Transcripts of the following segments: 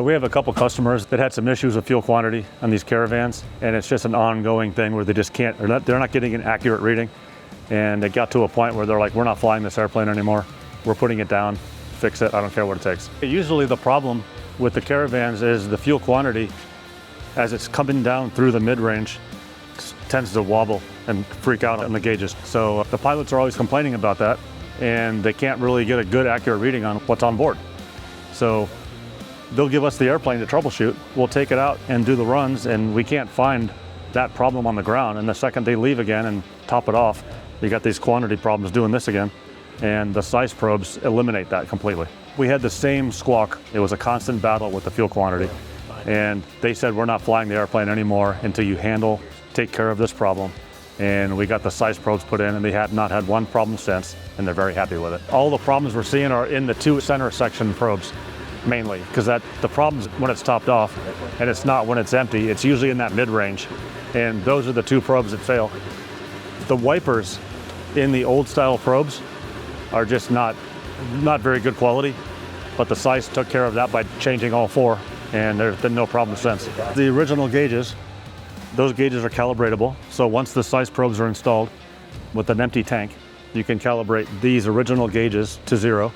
We have a couple customers that had some issues with fuel quantity on these Caravans, and it's just an ongoing thing where they just can't, they're not getting an accurate reading. And it got to a point where they're like, we're not flying this airplane anymore. We're putting it down, fix it, I don't care what it takes. Usually the problem with the Caravans is the fuel quantity, as it's coming down through the mid-range, tends to wobble and freak out on the gauges. So the pilots are always complaining about that, and they can't really get a good accurate reading on what's on board. So they'll give us the airplane to troubleshoot. We'll take it out and do the runs, and we can't find that problem on the ground. And the second they leave again and top it off, you got these quantity problems doing this again, and the CiES probes eliminate that completely. We had the same squawk. It was a constant battle with the fuel quantity, and they said, we're not flying the airplane anymore until you take care of this problem. And we got the CiES probes put in, and they have not had one problem since, and they're very happy with it. All the problems we're seeing are in the two center section probes, mainly, because the problem's when it's topped off, and it's not when it's empty. It's usually in that mid-range, and those are the two probes that fail. The wipers in the old style probes are just not very good quality, but the CiES took care of that by changing all four, and there's been no problem since. The original gauges, those gauges are calibratable, so once the CiES probes are installed with an empty tank, you can calibrate these original gauges to 0.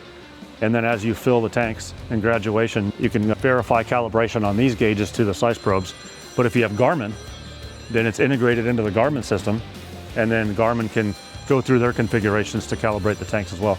And then as you fill the tanks in graduation, you can verify calibration on these gauges to the CiES probes. But if you have Garmin, then it's integrated into the Garmin system, and then Garmin can go through their configurations to calibrate the tanks as well.